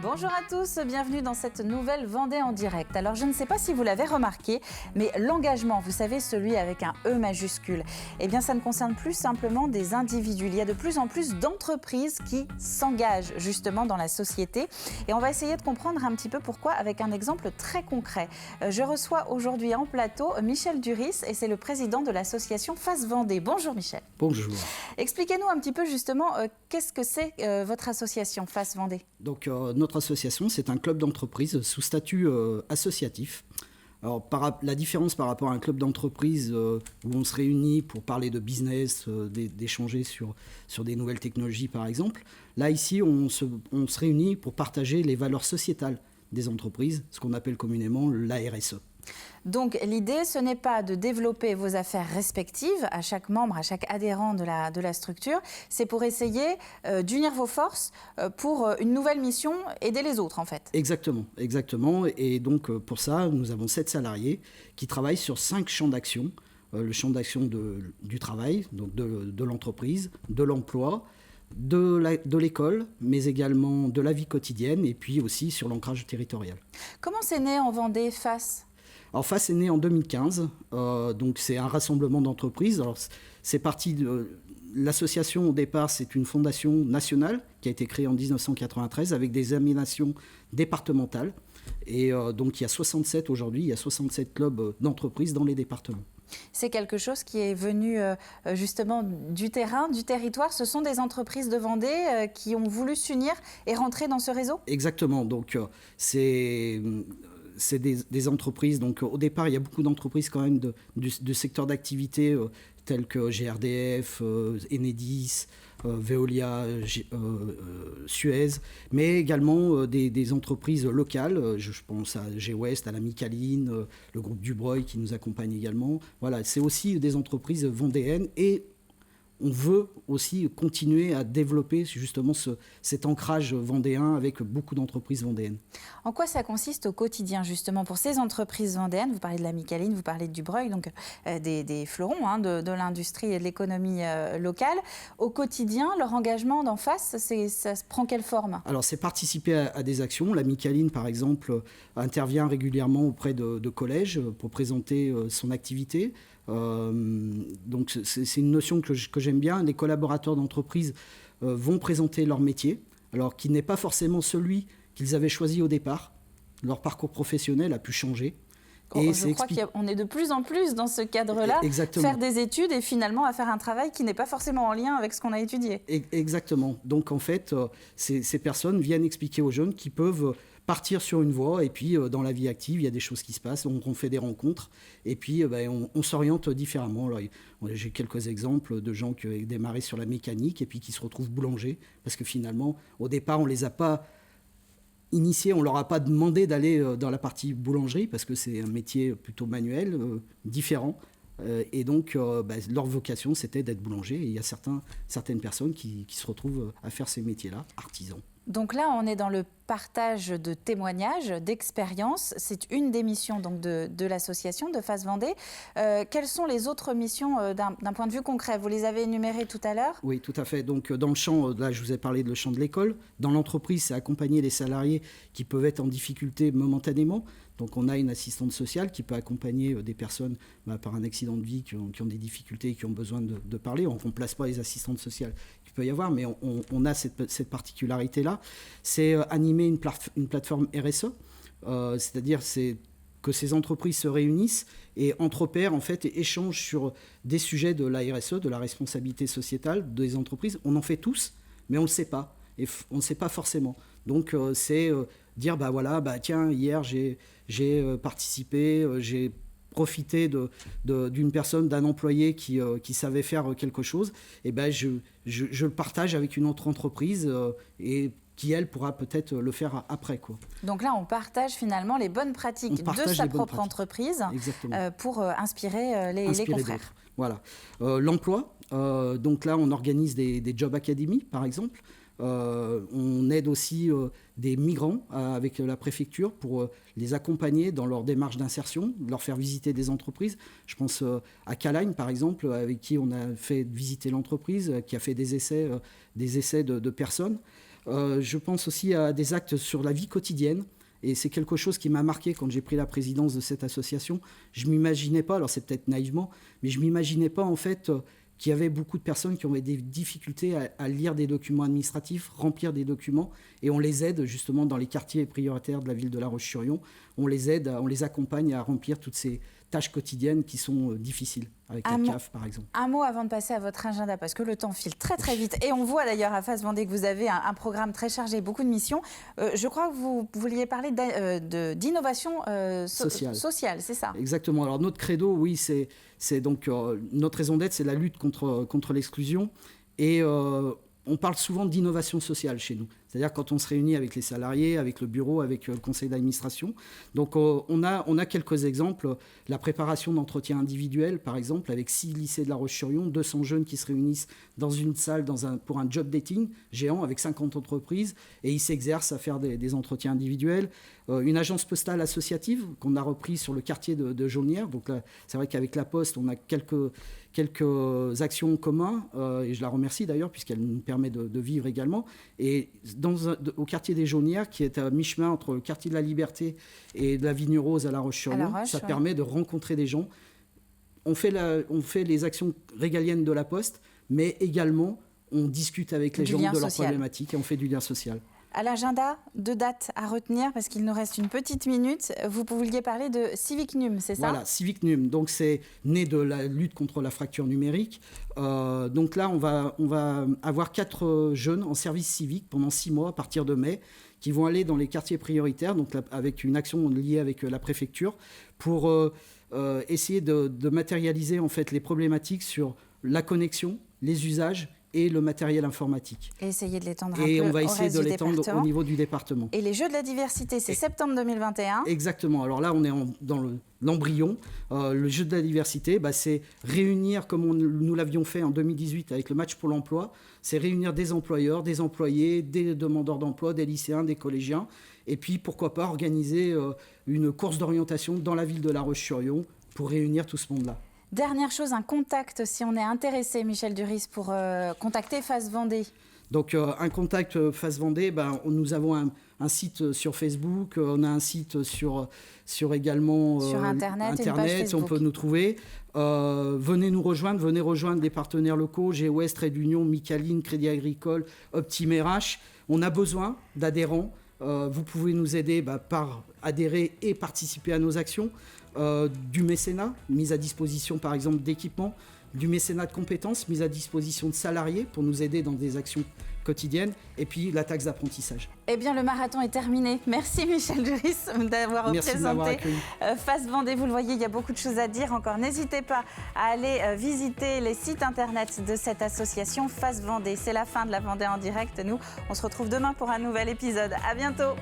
Bonjour à tous, bienvenue dans cette nouvelle Vendée en direct. Alors je ne sais pas si vous l'avez remarqué, mais l'engagement, vous savez, celui avec un E majuscule, eh bien ça ne concerne plus simplement des individus. Il y a de plus en plus d'entreprises qui s'engagent justement dans la société. Et on va essayer de comprendre un petit peu pourquoi avec un exemple très concret. Je reçois aujourd'hui en plateau Michel Duris et c'est le président de l'association Face Vendée. Bonjour Michel. Bonjour. Expliquez-nous un petit peu justement qu'est-ce que c'est votre association Face Vendée. Donc notre association, c'est un club d'entreprise sous statut associatif. Alors la différence par rapport à un club d'entreprise où on se réunit pour parler de business, d'échanger sur des nouvelles technologies par exemple, là ici on se réunit pour partager les valeurs sociétales des entreprises, ce qu'on appelle communément la RSE. Donc l'idée, ce n'est pas de développer vos affaires respectives à chaque membre, à chaque adhérent de la structure, c'est pour essayer d'unir vos forces pour une nouvelle mission, aider les autres en fait. Exactement. Et donc pour ça, nous avons 7 salariés qui travaillent sur 5 champs d'action. Le champ d'action du travail, donc de l'entreprise, de l'emploi, de l'école, mais également de la vie quotidienne et puis aussi sur l'ancrage territorial. Comment c'est né en Vendée Face ? Alors Face est né en 2015, donc c'est un rassemblement d'entreprises. Alors c'est parti de l'association au départ, c'est une fondation nationale qui a été créée en 1993 avec des émanations départementales. Et donc il y a 67 aujourd'hui, il y a 67 clubs d'entreprises dans les départements. C'est quelque chose qui est venu justement du terrain, du territoire. Ce sont des entreprises de Vendée qui ont voulu s'unir et rentrer dans ce réseau ? Exactement, donc c'est des entreprises. Donc au départ, il y a beaucoup d'entreprises quand même du secteur d'activité telles que GRDF, Enedis, Veolia, Suez, mais également des entreprises locales. Je pense à G-West, à la Micaline, le groupe Dubreuil qui nous accompagne également. Voilà, c'est aussi des entreprises vendéennes et on veut aussi continuer à développer justement cet ancrage vendéen avec beaucoup d'entreprises vendéennes. En quoi ça consiste au quotidien justement pour ces entreprises vendéennes ? Vous parlez de la Micaline, vous parlez de Dubreuil, donc des fleurons de l'industrie et de l'économie locale. Au quotidien, leur engagement d'en face, ça prend quelle forme ? Alors c'est participer à des actions. La Micaline par exemple intervient régulièrement auprès de collèges pour présenter son activité. Donc c'est une notion que j'aime bien. Les collaborateurs d'entreprise vont présenter leur métier, alors qui n'est pas forcément celui qu'ils avaient choisi au départ. Leur parcours professionnel a pu changer. Et je crois qu'on est de plus en plus dans ce cadre-là, Exactement. Faire des études et finalement à faire un travail qui n'est pas forcément en lien avec ce qu'on a étudié. Exactement. Donc en fait, ces personnes viennent expliquer aux jeunes qui peuvent partir sur une voie et puis dans la vie active, il y a des choses qui se passent, on fait des rencontres et puis on s'oriente différemment. Alors, j'ai quelques exemples de gens qui ont démarré sur la mécanique et puis qui se retrouvent boulangers parce que finalement, au départ, on ne les a pas initiés, on ne leur a pas demandé d'aller dans la partie boulangerie parce que c'est un métier plutôt manuel, différent. Et donc, leur vocation, c'était d'être boulanger. Et il y a certaines personnes qui se retrouvent à faire ces métiers-là, artisans. Donc là, on est dans le partage de témoignages, d'expériences. C'est une des missions donc, de l'association de Face Vendée. Quelles sont les autres missions d'un point de vue concret ? Vous les avez énumérées tout à l'heure ? Oui, tout à fait. Donc dans le champ, là je vous ai parlé de le champ de l'école. Dans l'entreprise, c'est accompagner les salariés qui peuvent être en difficulté momentanément. Donc on a une assistante sociale qui peut accompagner des personnes par un accident de vie qui ont des difficultés et qui ont besoin de parler. On ne remplace pas les assistantes sociales qu'il peut y avoir, mais on a cette particularité-là. C'est animer une plateforme RSE, c'est-à-dire que ces entreprises se réunissent et entre pairs en fait et échangent sur des sujets de la RSE, de la responsabilité sociétale des entreprises. On en fait tous, mais on ne le sait pas. Et on ne sait pas forcément. Donc c'est dire tiens, hier j'ai participé, j'ai profité d'une personne, d'un employé qui savait faire quelque chose, et je le partage avec une autre entreprise et qui, elle, pourra peut-être le faire après, quoi. Donc là, on partage finalement les bonnes pratiques de sa propre entreprise pour inspirer les confrères. Voilà. L'emploi, donc là, on organise des job academies, par exemple. On aide aussi des migrants avec la préfecture pour les accompagner dans leur démarche d'insertion, leur faire visiter des entreprises. Je pense à Calagne, par exemple, avec qui on a fait visiter l'entreprise, qui a fait des essais de personnes. Je pense aussi à des actes sur la vie quotidienne. Et c'est quelque chose qui m'a marqué quand j'ai pris la présidence de cette association. Je ne m'imaginais pas, alors c'est peut-être naïvement, mais je ne m'imaginais pas en fait qu'il y avait beaucoup de personnes qui avaient des difficultés à lire des documents administratifs, remplir des documents, et on les aide justement dans les quartiers prioritaires de la ville de La Roche-sur-Yon. On les aide, on les accompagne à remplir toutes ces tâches quotidiennes qui sont difficiles, avec la CAF par exemple. Un mot avant de passer à votre agenda, parce que le temps file très très vite. Et on voit d'ailleurs à Face Vendée que vous avez un programme très chargé, beaucoup de missions. Je crois que vous vouliez parler d'innovation sociale, c'est ça? Exactement. Alors notre credo, oui, c'est donc notre raison d'être, c'est la lutte contre l'exclusion. Et on parle souvent d'innovation sociale chez nous. C'est-à-dire quand on se réunit avec les salariés, avec le bureau, avec le conseil d'administration. Donc on a quelques exemples. La préparation d'entretiens individuels, par exemple, avec 6 lycées de La Roche-sur-Yon, 200 jeunes qui se réunissent dans une salle pour un job dating géant avec 50 entreprises et ils s'exercent à faire des entretiens individuels. Une agence postale associative qu'on a reprise sur le quartier de Jaulnières. Donc là, c'est vrai qu'avec la Poste, on a quelques actions en commun, et je la remercie d'ailleurs puisqu'elle nous permet de vivre également. Et au quartier des Jaulnières, qui est à mi-chemin entre le quartier de la Liberté et de la Vigne Rose à La Roche-sur-Yon, ça permet de rencontrer des gens. On fait les actions régaliennes de la Poste, mais également on discute avec les gens de leurs problématiques et on fait du lien social. À l'agenda, 2 dates à retenir parce qu'il nous reste une petite minute. Vous vouliez parler de Civic Num, c'est ça? Voilà, Civic Num. Donc c'est né de la lutte contre la fracture numérique. Donc là, on va avoir 4 jeunes en service civique pendant 6 mois à partir de mai qui vont aller dans les quartiers prioritaires, donc là, avec une action liée avec la préfecture pour essayer de matérialiser en fait les problématiques sur la connexion, les usages et le matériel informatique. Et essayer de l'étendre un peu. Et on va essayer de l'étendre au niveau du département. Et les Jeux de la diversité, c'est septembre 2021. Exactement. Alors là, on est dans l'embryon. Le Jeu de la diversité, c'est réunir, comme nous l'avions fait en 2018 avec le match pour l'emploi, c'est réunir des employeurs, des employés, des demandeurs d'emploi, des lycéens, des collégiens. Et puis, pourquoi pas, organiser une course d'orientation dans la ville de La Roche-sur-Yon pour réunir tout ce monde-là. Dernière chose, un contact, si on est intéressé, Michel Duris, pour contacter Face Vendée. Donc, un contact Face Vendée, nous avons un site sur Facebook, on a un site sur également sur Internet, une page Facebook. On peut nous trouver. Venez nous rejoindre, venez rejoindre des partenaires locaux, GOS, Trade Union, Micaline, Crédit Agricole, Optime RH. On a besoin d'adhérents. Vous pouvez nous aider par adhérer et participer à nos actions. Du mécénat, mise à disposition par exemple d'équipements, du mécénat de compétences, mise à disposition de salariés pour nous aider dans des actions quotidiennes, et puis la taxe d'apprentissage. Eh bien, le marathon est terminé. Merci Michel Duris d'avoir présenté Face Vendée. Vous le voyez, il y a beaucoup de choses à dire encore. N'hésitez pas à aller visiter les sites internet de cette association Face Vendée. C'est la fin de la Vendée en direct. Nous, on se retrouve demain pour un nouvel épisode. À bientôt.